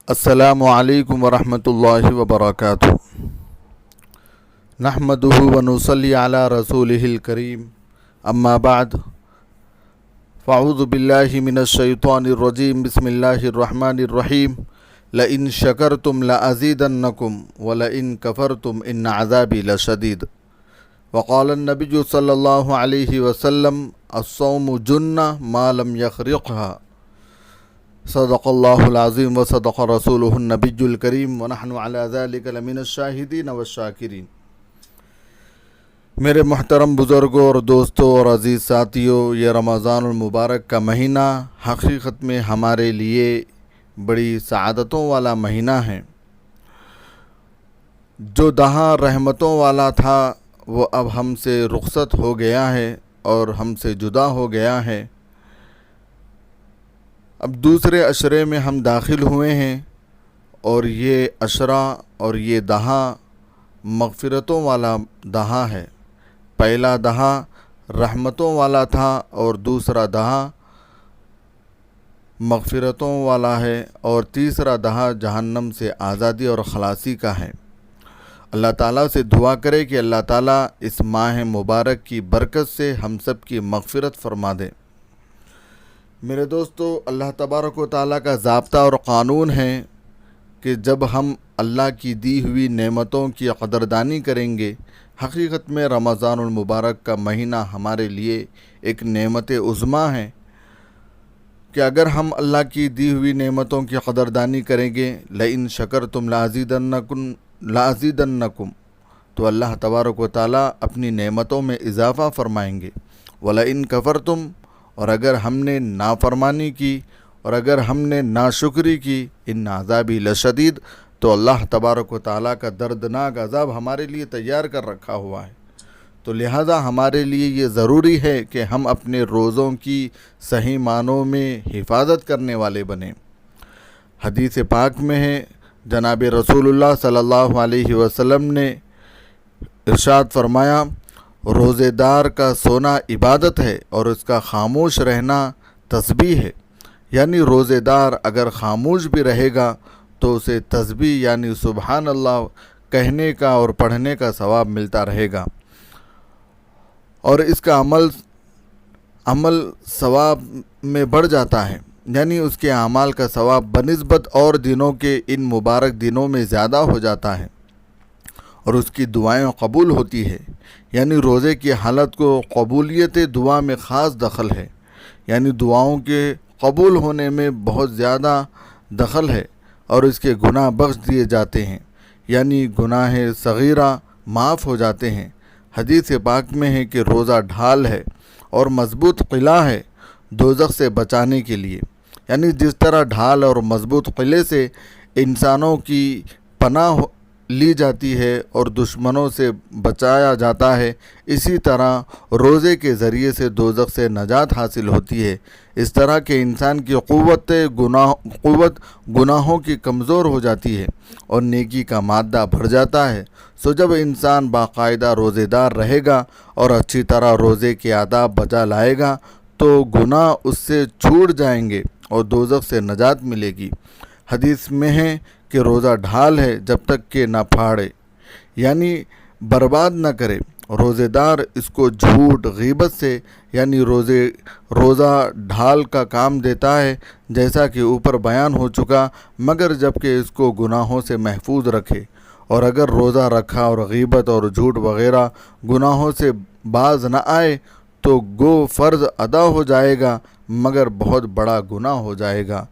السلام علیکم ورحمۃ اللہ وبرکاتہ۔ نحمدہ ونصلی علی رسولہ الکریم، اما بعد فاعوذ باللہ من الشیطان الرجیم، بسم اللہ الرحمن الرحیم۔ لئن شکرتم لأزیدنکم ولئن کفرتم ان عذابی لشدید۔ وقال النبی صلی اللہ علیہ وسلم الصوم جنہ ما لم یخرقها۔ صدق اللہ العظیم و صدق رسولہ النبی الکریم ونحن علی ذلک لمن الشاہدین والشاکرین۔ میرے محترم بزرگوں اور دوستوں اور عزیز ساتھیوں، یہ رمضان المبارک کا مہینہ حقیقت میں ہمارے لیے بڑی سعادتوں والا مہینہ ہے۔ جو دہاں رحمتوں والا تھا وہ اب ہم سے رخصت ہو گیا ہے اور ہم سے جدا ہو گیا ہے۔ اب دوسرے عشرے میں ہم داخل ہوئے ہیں اور یہ عشرہ اور یہ دہاں مغفرتوں والا دہاں ہے۔ پہلا دہاں رحمتوں والا تھا اور دوسرا دہاں مغفرتوں والا ہے، اور تیسرا دہاں جہنم سے آزادی اور خلاصی کا ہے۔ اللہ تعالیٰ سے دعا کرے کہ اللہ تعالیٰ اس ماہ مبارک کی برکت سے ہم سب کی مغفرت فرما دے۔ میرے دوستو، اللہ تبارک و تعالیٰ کا ضابطہ اور قانون ہے کہ جب ہم اللہ کی دی ہوئی نعمتوں کی قدردانی کریں گے، حقیقت میں رمضان المبارک کا مہینہ ہمارے لیے ایک نعمت عظمیٰ ہے کہ اگر ہم اللہ کی دی ہوئی نعمتوں کی قدردانی کریں گے، لئن شکرتم لأزیدنکم، تو اللہ تبارک و تعالیٰ اپنی نعمتوں میں اضافہ فرمائیں گے۔ ولئن کفرتم، اور اگر ہم نے نافرمانی کی اور اگر ہم نے ناشکری کی، ان عذابی لشدید، تو اللہ تبارک و تعالیٰ کا دردناک عذاب ہمارے لیے تیار کر رکھا ہوا ہے۔ تو لہٰذا ہمارے لیے یہ ضروری ہے کہ ہم اپنے روزوں کی صحیح معنوں میں حفاظت کرنے والے بنیں۔ حدیث پاک میں ہے، جناب رسول اللہ صلی اللہ علیہ وسلم نے ارشاد فرمایا، روزے دار کا سونا عبادت ہے اور اس کا خاموش رہنا تسبیح ہے۔ یعنی روزے دار اگر خاموش بھی رہے گا تو اسے تسبیح یعنی سبحان اللہ کہنے کا اور پڑھنے کا ثواب ملتا رہے گا، اور اس کا عمل ثواب میں بڑھ جاتا ہے، یعنی اس کے اعمال کا ثواب بنسبت اور دنوں کے ان مبارک دنوں میں زیادہ ہو جاتا ہے، اور اس کی دعائیں قبول ہوتی ہے۔ یعنی روزے کی حالت کو قبولیت دعا میں خاص دخل ہے، یعنی دعاؤں کے قبول ہونے میں بہت زیادہ دخل ہے، اور اس کے گناہ بخش دیے جاتے ہیں، یعنی گناہ صغیرہ معاف ہو جاتے ہیں۔ حدیث پاک میں ہے کہ روزہ ڈھال ہے اور مضبوط قلعہ ہے دوزخ سے بچانے کے لیے۔ یعنی جس طرح ڈھال اور مضبوط قلعے سے انسانوں کی پناہ لی جاتی ہے اور دشمنوں سے بچایا جاتا ہے، اسی طرح روزے کے ذریعے سے دوزخ سے نجات حاصل ہوتی ہے۔ اس طرح کے انسان کی قوت گناہوں کی کمزور ہو جاتی ہے اور نیکی کا مادہ بڑھ جاتا ہے۔ سو جب انسان باقاعدہ روزے دار رہے گا اور اچھی طرح روزے کے آداب بجا لائے گا تو گناہ اس سے چھوٹ جائیں گے اور دوزخ سے نجات ملے گی۔ حدیث میں ہے کہ روزہ ڈھال ہے جب تک کہ نہ پھاڑے، یعنی برباد نہ کرے۔ روزے دار اس کو جھوٹ غیبت سے، یعنی روزہ ڈھال کا کام دیتا ہے جیسا کہ اوپر بیان ہو چکا، مگر جب کہ اس کو گناہوں سے محفوظ رکھے، اور اگر روزہ رکھا اور غیبت اور جھوٹ وغیرہ گناہوں سے باز نہ آئے تو گو فرض ادا ہو جائے گا مگر بہت بڑا گناہ ہو جائے گا۔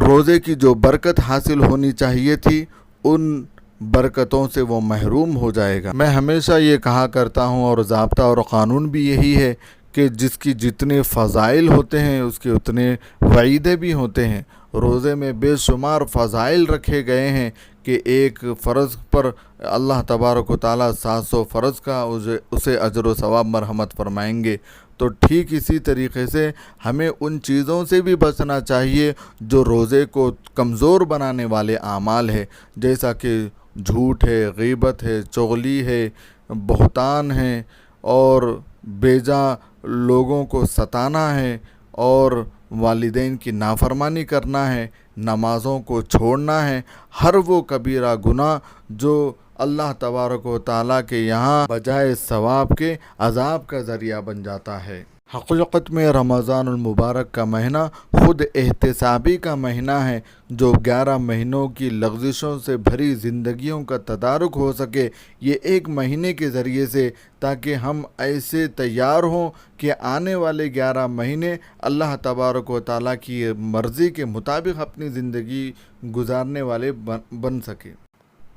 روزے کی جو برکت حاصل ہونی چاہیے تھی، ان برکتوں سے وہ محروم ہو جائے گا۔ میں ہمیشہ یہ کہا کرتا ہوں، اور ضابطہ اور قانون بھی یہی ہے کہ جس کی جتنے فضائل ہوتے ہیں اس کے اتنے وعیدے بھی ہوتے ہیں۔ روزے میں بے شمار فضائل رکھے گئے ہیں کہ ایک فرض پر اللہ تبارک و تعالیٰ 700 فرض کا اسے اجر و ثواب مرحمت فرمائیں گے۔ تو ٹھیک اسی طریقے سے ہمیں ان چیزوں سے بھی بچنا چاہیے جو روزے کو کمزور بنانے والے اعمال ہے، جیسا کہ جھوٹ ہے، غیبت ہے، چغلی ہے، بہتان ہے، اور بیجا لوگوں کو ستانا ہے، اور والدین کی نافرمانی کرنا ہے، نمازوں کو چھوڑنا ہے، ہر وہ کبیرہ گناہ جو اللہ تبارک و تعالیٰ کے یہاں بجائے ثواب کے عذاب کا ذریعہ بن جاتا ہے۔ حقیقت میں رمضان المبارک کا مہینہ خود احتسابی کا مہینہ ہے، جو 11 مہینوں کی لغزشوں سے بھری زندگیوں کا تدارک ہو سکے یہ ایک مہینے کے ذریعے سے، تاکہ ہم ایسے تیار ہوں کہ آنے والے 11 مہینے اللہ تبارک و تعالیٰ کی مرضی کے مطابق اپنی زندگی گزارنے والے بن سکے۔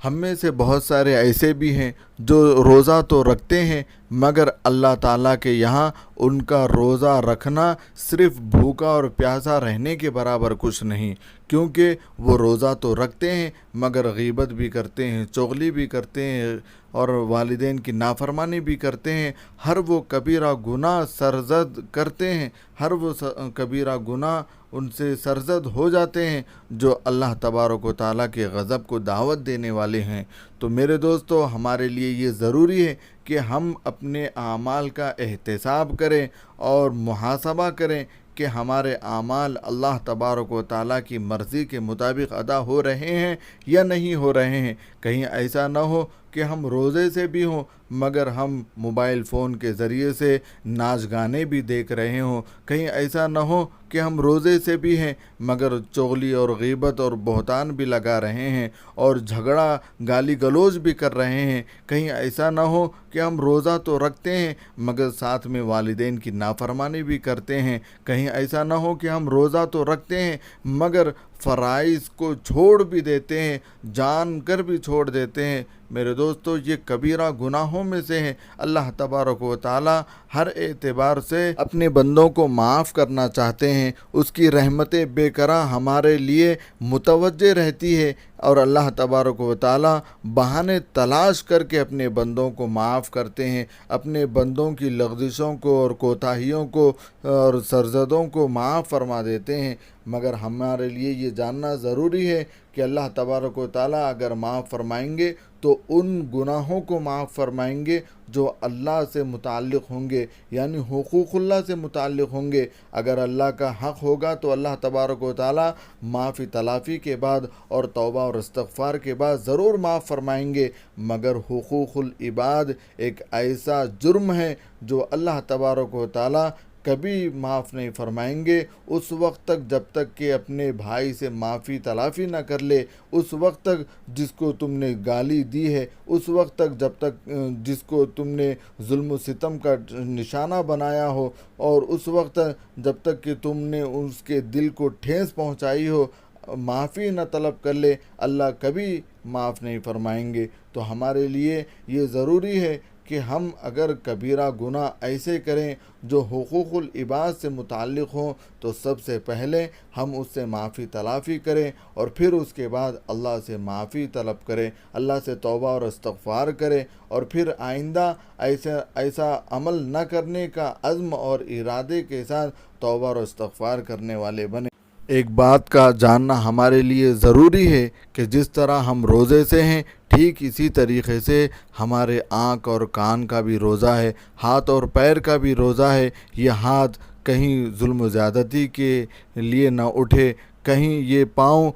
ہم میں سے بہت سارے ایسے بھی ہیں جو روزہ تو رکھتے ہیں مگر اللہ تعالیٰ کے یہاں ان کا روزہ رکھنا صرف بھوکا اور پیاسا رہنے کے برابر کچھ نہیں، کیونکہ وہ روزہ تو رکھتے ہیں مگر غیبت بھی کرتے ہیں، چغلی بھی کرتے ہیں اور والدین کی نافرمانی بھی کرتے ہیں، ہر وہ کبیرہ گناہ سرزد کرتے ہیں، ہر وہ کبیرہ گناہ ان سے سرزد ہو جاتے ہیں جو اللہ تبارک و تعالیٰ کے غضب کو دعوت دینے والے ہیں۔ تو میرے دوستو، ہمارے لیے یہ ضروری ہے کہ ہم اپنے اعمال کا احتساب کریں اور محاسبہ کریں کہ ہمارے اعمال اللہ تبارک و تعالیٰ کی مرضی کے مطابق ادا ہو رہے ہیں یا نہیں ہو رہے ہیں۔ کہیں ایسا نہ ہو کہ ہم روزے سے بھی ہوں مگر ہم موبائل فون کے ذریعے سے ناچ گانے بھی دیکھ رہے ہوں، کہیں ایسا نہ ہو کہ ہم روزے سے بھی ہیں مگر چغلی اور غیبت اور بہتان بھی لگا رہے ہیں اور جھگڑا گالی گلوچ بھی کر رہے ہیں، کہیں ایسا نہ ہو کہ ہم روزہ تو رکھتے ہیں مگر ساتھ میں والدین کی نافرمانی بھی کرتے ہیں، کہیں ایسا نہ ہو کہ ہم روزہ تو رکھتے ہیں مگر فرائض کو چھوڑ بھی دیتے ہیں، جان کر بھی چھوڑ دیتے ہیں۔ میرے دوستو، یہ کبیرہ گناہوں میں سے ہے۔ اللہ تبارک و تعالی ہر اعتبار سے اپنے بندوں کو معاف کرنا چاہتے ہیں، اس کی رحمت بے کرا ہمارے لیے متوجہ رہتی ہے اور اللہ تبارک و تعالی بہانے تلاش کر کے اپنے بندوں کو معاف کرتے ہیں، اپنے بندوں کی لغزشوں کو اور کوتاہیوں کو اور سرزدوں کو معاف فرما دیتے ہیں۔ مگر ہمارے لیے یہ جاننا ضروری ہے کہ اللہ تبارک و تعالیٰ اگر معاف فرمائیں گے تو ان گناہوں کو معاف فرمائیں گے جو اللہ سے متعلق ہوں گے، یعنی حقوق اللہ سے متعلق ہوں گے۔ اگر اللہ کا حق ہوگا تو اللہ تبارک و تعالیٰ معافی تلافی کے بعد اور توبہ اور استغفار کے بعد ضرور معاف فرمائیں گے، مگر حقوق العباد ایک ایسا جرم ہے جو اللہ تبارک و تعالیٰ کبھی معاف نہیں فرمائیں گے اس وقت تک جب تک کہ اپنے بھائی سے معافی تلافی نہ کر لے، اس وقت تک جس کو تم نے گالی دی ہے، اس وقت تک جب تک جس کو تم نے ظلم و ستم کا نشانہ بنایا ہو، اور اس وقت جب تک کہ تم نے اس کے دل کو ٹھیس پہنچائی ہو، معافی نہ طلب کر لے، اللہ کبھی معاف نہیں فرمائیں گے۔ تو ہمارے لیے یہ ضروری ہے کہ ہم اگر کبیرہ گناہ ایسے کریں جو حقوق العباد سے متعلق ہوں تو سب سے پہلے ہم اس سے معافی تلافی کریں اور پھر اس کے بعد اللہ سے معافی طلب کریں، اللہ سے توبہ اور استغفار کریں اور پھر آئندہ ایسا عمل نہ کرنے کا عزم اور ارادے کے ساتھ توبہ اور استغفار کرنے والے بنیں۔ ایک بات کا جاننا ہمارے لیے ضروری ہے کہ جس طرح ہم روزے سے ہیں ٹھیک اسی طریقے سے ہمارے آنکھ اور کان کا بھی روزہ ہے، ہاتھ اور پیر کا بھی روزہ ہے۔ یہ ہاتھ کہیں ظلم و زیادتی کے لیے نہ اٹھے، کہیں یہ پاؤں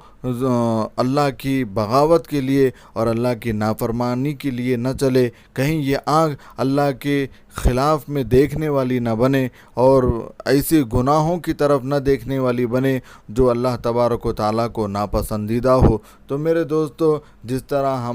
اللہ کی بغاوت کے لیے اور اللہ کی نافرمانی کے لیے نہ چلے، کہیں یہ آنکھ اللہ کے خلاف میں دیکھنے والی نہ بنے اور ایسے گناہوں کی طرف نہ دیکھنے والی بنے جو اللہ تبارک و تعالیٰ کو ناپسندیدہ ہو۔ تو میرے دوستو، جس طرح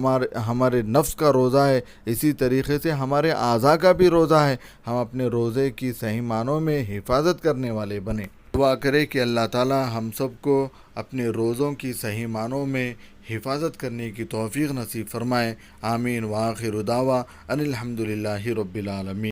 ہمارے نفس کا روزہ ہے اسی طریقے سے ہمارے اعضاء کا بھی روزہ ہے، ہم اپنے روزے کی صحیح معنوں میں حفاظت کرنے والے بنیں۔ دعا کرے کہ اللہ تعالی ہم سب کو اپنے روزوں کی صحیح معنوں میں حفاظت کرنے کی توفیق نصیب فرمائے۔ آمین۔ وآخر دعوانا ان الحمدللہ رب العالمین۔